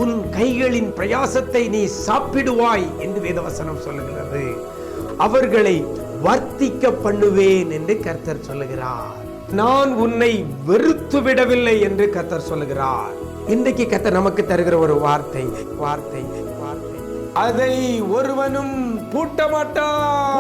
உன் கைகளின் பிரயாசத்தை நீ சாப்பிடுவாய் என்று வேதவசனம் சொல்லுகிறது. அவர்களை வர்த்திக்க பண்ணுவேன் என்று கர்த்தர் சொல்லுகிறார். நான் உன்னை வெறுத்து விடவில்லை என்று கர்த்தர் சொல்லுகிறார். இன்றைக்கு கர்த்தர் நமக்கு தருகிற ஒரு வார்த்தை வார்த்தை வார்த்தை அதை ஒருவனும் பூட்ட மாட்டான்.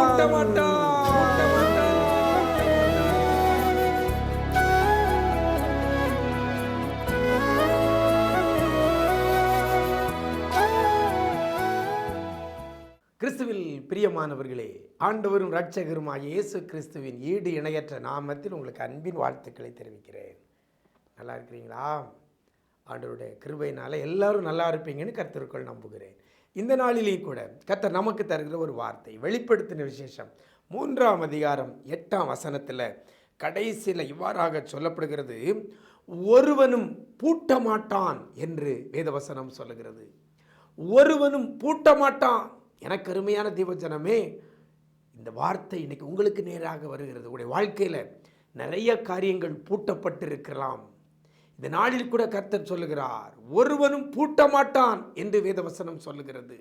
கிறிஸ்துவில் பிரியமானவர்களே, ஆண்டவரும் இரட்சகருமாகிய இயேசு கிறிஸ்துவின் ஈடு இணையற்ற நாமத்தில் உங்களுக்கு அன்பின் வாழ்த்துக்களை தெரிவிக்கிறேன். நல்லா இருக்கிறீங்களா? ஆண்டவருடைய கிருபையினால எல்லாரும் நல்லா இருப்பீங்கன்னு கர்த்தருக்குள் நம்புகிறேன். இந்த நாளிலே கூட கர்த்தர் நமக்கு தருகிற ஒரு வார்த்தை, வெளிப்படுத்தின விசேஷம் 3ஆம் அதிகாரம் 8ஆம் வசனத்தில் கடைசியில் இவ்வாறாக சொல்லப்படுகிறது, ஒருவனும் பூட்ட மாட்டான் என்று வேதவசனம் சொல்லுகிறது. ஒருவனும் பூட்ட மாட்டான். எனக்கு அருமையான தேவஜனமே, இந்த வார்த்தை இன்னைக்கு உங்களுக்கு நேராக வருகிறது. உங்களுடைய வாழ்க்கையில் நிறைய காரியங்கள் பூட்டப்பட்டிருக்கலாம். இந்த நாளில் கூட கர்த்தர் சொல்லுகிறார், ஒருவனும் பூட்ட மாட்டான் என்று வேதவசனம் சொல்லுகிறது.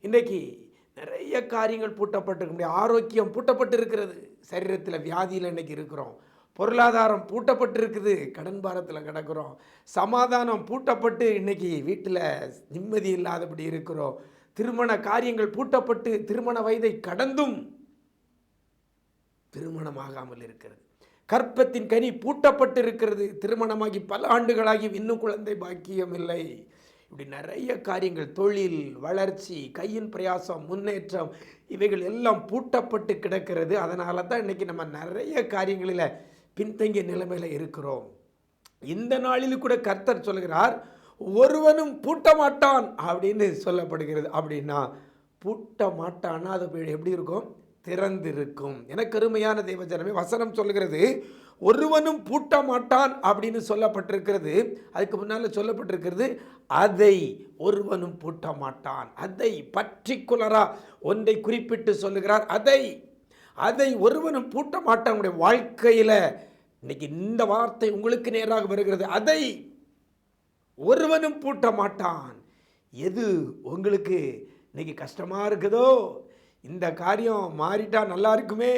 இன்றைக்கு நிறைய காரியங்கள் பூட்டப்பட்டிருக்க, ஆரோக்கியம் பூட்டப்பட்டிருக்கிறது, சரீரத்தில் வியாதியில் இன்னைக்கு இருக்கிறோம், பொருளாதாரம் பூட்டப்பட்டிருக்குது, கடன் பாரத்தில் கிடக்கிறோம், சமாதானம் பூட்டப்பட்டு இன்னைக்கு வீட்டில் நிம்மதி இல்லாதபடி இருக்கிறோம், திருமண காரியங்கள் பூட்டப்பட்டு திருமண வயதை கடந்தும் திருமணமாகாமல் இருக்கிறது, கற்பத்தின் கனி பூட்டப்பட்டு இருக்கிறது, திருமணமாகி பல ஆண்டுகளாகி இன்னும் குழந்தை பாக்கியம் இல்லை. இப்படி நிறைய காரியங்கள், தொழில் வளர்ச்சி, கையின் பிரயாசம், முன்னேற்றம், இவைகள் எல்லாம் பூட்டப்பட்டு கிடக்கிறது. அதனால தான் இன்னைக்கு நம்ம நிறைய காரியங்களில் பின்தங்கிய நிலைமையில் இருக்கிறோம். இந்த நாளில் கூட கர்த்தர் சொல்கிறார், ஒருவனும் பூட்ட மாட்டான் அப்படின்னு சொல்லப்படுகிறது. அப்படின்னா பூட்ட மாட்டான்னா அது எப்படி இருக்கும்? திறந்திருக்கும். எனக்கு அருமையான தேவஜனமே, வசனம் சொல்லுகிறது ஒருவனும் பூட்ட மாட்டான் அப்படின்னு சொல்லப்பட்டிருக்கிறது. அதுக்கு முன்னால் சொல்லப்பட்டிருக்கிறது, அதை ஒருவனும் பூட்ட மாட்டான். அதை பர்டிகுலரா ஒன்றை குறிப்பிட்டு சொல்லுகிறார். அதை ஒருவனும் பூட்ட மாட்டான். உங்களுடைய வாழ்க்கையில் இன்னைக்கு இந்த வார்த்தை உங்களுக்கு நேராக வருகிறது, அதை ஒருவனும் பூட்ட மாட்டான். எது உங்களுக்கு இன்னைக்கு கஷ்டமாக இருக்குதோ, இந்த காரியம் மாறிட்டா நல்லா இருக்குமே,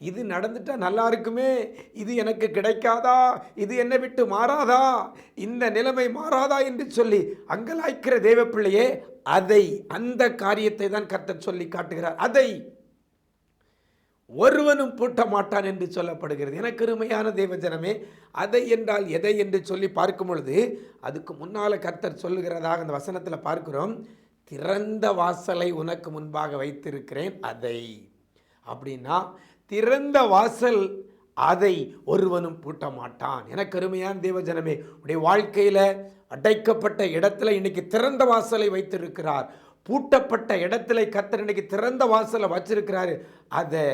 இது நடந்துட்டா நல்லா இருக்குமே, இது எனக்கு கிடைக்காதா, இது என்னை விட்டு மாறாதா, இந்த நிலைமை மாறாதா என்று சொல்லி அங்கலாய்க்கிற தேவ பிள்ளையே, அந்த காரியத்தை தான் கர்த்தர் சொல்லி காட்டுகிறார். அதை ஒருவனும் பூட்ட மாட்டான் என்று சொல்லப்படுகிறது. எனக்கு அருமையான தேவஜனமே, அதை என்றால் எதை என்று சொல்லி பார்க்கும் பொழுது அதுக்கு முன்னால் கர்த்தர் சொல்லுகிறதாக அந்த வசனத்தில் பார்க்கிறோம், திறந்த வாசலை உனக்கு முன்பாக வைத்திருக்கிறேன். அதை அப்படின்னா திறந்த வாசல், அதை ஒருவனும் பூட்ட மாட்டான். எனக்கு அருமையான தேவஜனமே, உடைய வாழ்க்கையில் அடைக்கப்பட்ட இடத்துல இன்னைக்கு திறந்த வாசலை வைத்திருக்கிறார். பூட்டப்பட்ட இடத்துல கர்த்தர் இன்னைக்கு திறந்த வாசலை வச்சிருக்கிறாரு. அதை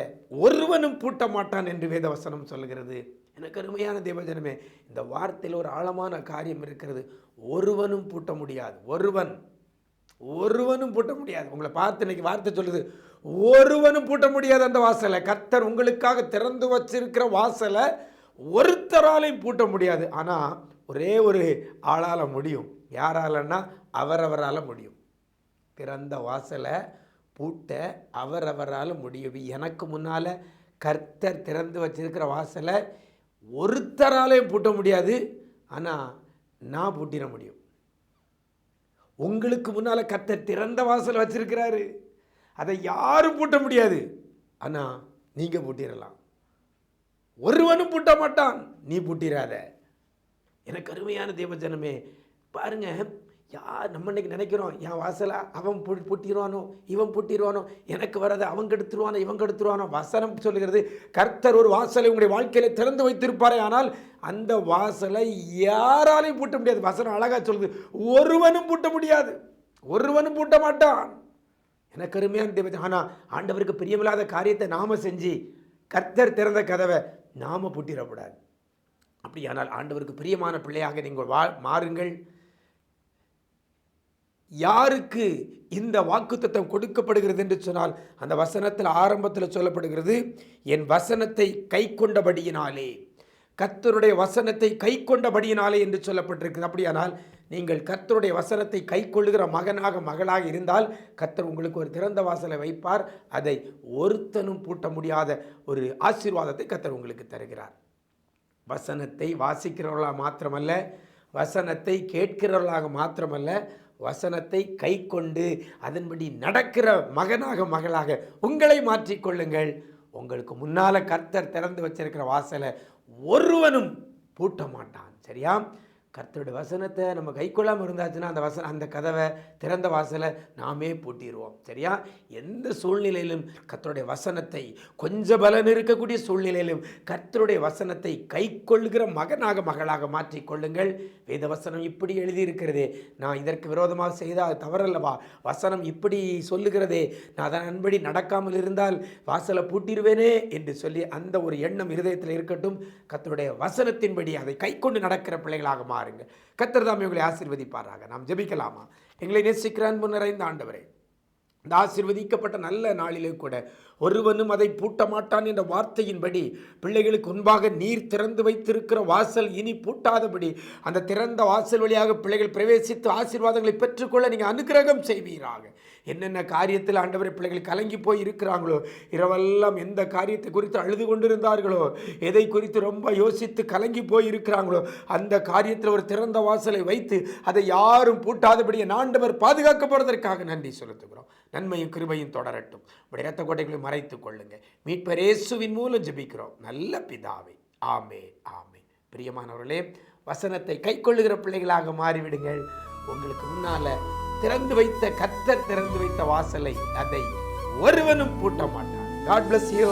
ஒருவனும் பூட்ட மாட்டான் என்று வேதவசனம் சொல்லுகிறது. எனக்கு அருமையான தேவஜனமே, இந்த வார்த்தையில் ஒரு ஆழமான காரியம் இருக்கிறது. ஒருவனும் பூட்ட முடியாது. ஒருவனும் பூட்ட முடியாது. உங்களை பார்த்து இன்னைக்கு வார்த்தை சொல்லுது, ஒருவனும் பூட்ட முடியாது அந்த வாசலை. கர்த்தர் உங்களுக்காக திறந்து வச்சிருக்கிற வாசலை ஒருத்தராலையும் பூட்ட முடியாது. ஆனால் ஒரே ஒரு ஆளால் முடியும். யாராலன்னா அவரவரால் முடியும். திறந்த வாசலை பூட்ட அவரவரால் முடியும். எனக்கு முன்னால் கர்த்தர் திறந்து வச்சிருக்கிற வாசலை ஒருத்தராலையும் பூட்ட முடியாது. ஆனால் நான் பூட்டிட முடியும். உங்களுக்கு முன்னால் கர்த்தர் திறந்த வாசல் வச்சிருக்கிறாரு, அதை யாரும் பூட்ட முடியாது. ஆனால் நீங்கள் பூட்டிடலாம். ஒருவனும் பூட்ட மாட்டான், நீ பூட்டிடாத. எனக்கு அருமையான தேவஜனமே, பாருங்க, நம்ம இன்னைக்கு நினைக்கிறோம், என் வாசலை அவன் பூட்டிடுவானோ, இவன் பூட்டிடுவானோ, எனக்கு வரதை அவன் கெடுத்துருவானோ, இவன் கெடுத்துருவானோ. வசனம் சொல்லுகிறது, கர்த்தர் ஒரு வாசலை உங்களுடைய வாழ்க்கையில திறந்து வைத்திருப்பாரே, ஆனால் அந்த வாசலை யாராலையும் பூட்ட முடியாது. வசனம் அழகா சொல்லுது, ஒருவனும் பூட்ட முடியாது, ஒருவனும் பூட்ட மாட்டான். எனக்கு அருமையான தேவன். ஆனால் ஆண்டவருக்கு பிரியமில்லாத காரியத்தை நாம செஞ்சு கர்த்தர் திறந்த கதவை நாம பூட்டிடக்கூடாது. அப்படியானால் ஆண்டவருக்கு பிரியமான பிள்ளையாக நீங்கள் மாறுங்கள். யாருக்கு இந்த வாக்குத்தத்தம் கொடுக்கப்படுகிறது என்று சொன்னால், அந்த வசனத்தில் ஆரம்பத்தில் சொல்லப்படுகிறது, என் வசனத்தை கை கொண்டபடியினாலே, கர்த்தருடைய வசனத்தை கை கொண்டபடியினாலே என்று சொல்லப்பட்டிருக்கிறது. அப்படியானால் நீங்கள் கர்த்தருடைய வசனத்தை கை கொள்ளுகிற மகனாக மகளாக இருந்தால் கர்த்தர் உங்களுக்கு ஒரு திறந்த வாசலை வைப்பார். அதை ஒருத்தனும் பூட்ட முடியாத ஒரு ஆசீர்வாதத்தை கர்த்தர் உங்களுக்கு தருகிறார். வசனத்தை வாசிக்கிறவர்களாக மாத்திரமல்ல, வசனத்தை கேட்கிறவர்களாக மாத்திரமல்ல, வசனத்தை கை கொண்டு அதன்படி நடக்கிற மகனாக மகளாக உங்களை மாற்றிக்கொள்ளுங்கள். உங்களுக்கு முன்னால் கர்த்தர் திறந்து வச்சிருக்கிற வாசலை ஒருவனும் பூட்ட மாட்டான். சரியா? கர்த்தருடைய வசனத்தை நம்ம கை கொள்ளாமல் இருந்தாச்சுன்னா அந்த கதவை, திறந்த வாசலை நாமே பூட்டிடுவோம். சரியா? எந்த சூழ்நிலையிலும் கர்த்தருடைய வசனத்தை, கொஞ்சம் பலன் இருக்கக்கூடிய சூழ்நிலையிலும் கர்த்தருடைய வசனத்தை கை கொள்ளுகிற மகனாக மகளாக மாற்றிக்கொள்ளுங்கள். வேத வசனம் இப்படி எழுதியிருக்கிறதே, நான் இதற்கு விரோதமாக செய்தால் தவறல்லவா? வசனம் இப்படி சொல்லுகிறதே, நான் அதன் அன்படி நடக்காமல் இருந்தால் வாசலை பூட்டிடுவேனே என்று சொல்லி அந்த ஒரு எண்ணம் இருதயத்தில் இருக்கட்டும். கர்த்தருடைய வசனத்தின்படி அதை கை கொண்டு நடக்கிற பிள்ளைகளாக மாறுங்க. கர்த்தர் தாமே உங்களை ஆசீர்வதிப்பாராக. நாம் ஜெபிக்கலாமா? எங்களை நேசிக்கிற அன்பு நிறைந்த ஆண்டவரே, இந்த ஆசீர்வதிக்கப்பட்ட நல்ல நாளிலே கூட ஒருவனும் அதை பூட்ட மாட்டான் என்ற வார்த்தையின்படி பிள்ளைகளுக்கு முன்பாக நீர் திறந்து வைத்திருக்கிற வாசல் இனி பூட்டாதபடி அந்த திறந்த வாசல் வழியாக பிள்ளைகள் பிரவேசித்து ஆசீர்வாதங்களை பெற்றுக்கொள்ள நீங்கள் அனுக்கிரகம் செய்வீராக. என்னென்ன காரியத்தில் ஆண்டவரை பிள்ளைகள் கலங்கி போய் இருக்கிறாங்களோ, இரவெல்லாம் எந்த காரியத்தை குறித்து அழுது கொண்டிருந்தார்களோ, எதை குறித்து ரொம்ப யோசித்து கலங்கி போய் இருக்கிறாங்களோ, அந்த காரியத்தில் ஒரு திறந்த வாசலை வைத்து அதை யாரும் பூட்டாதபடி ஆண்டவர் பாதுகாக்க போறதற்காக நன்றி செலுத்துகிறோம். நன்மையும் கிருபையும் தொடரட்டும். உடைய இரத்த கோட்டைகளை மறைத்துக் கொள்ளுங்க. மீட்பர் இயேசுவின் மூலம் ஜெபிக்கிறோம் நல்ல பிதாவே. ஆமென், ஆமென். பிரியமானவர்களே, வசனத்தை கை கொள்ளுகிற பிள்ளைகளாக மாறிவிடுங்கள். உங்களுக்கு முன்னால திறந்து வைத்த கர்த்தர் திறந்து வைத்த வாசலை அதை ஒருவனும் பூட்ட மாட்டார். God bless you.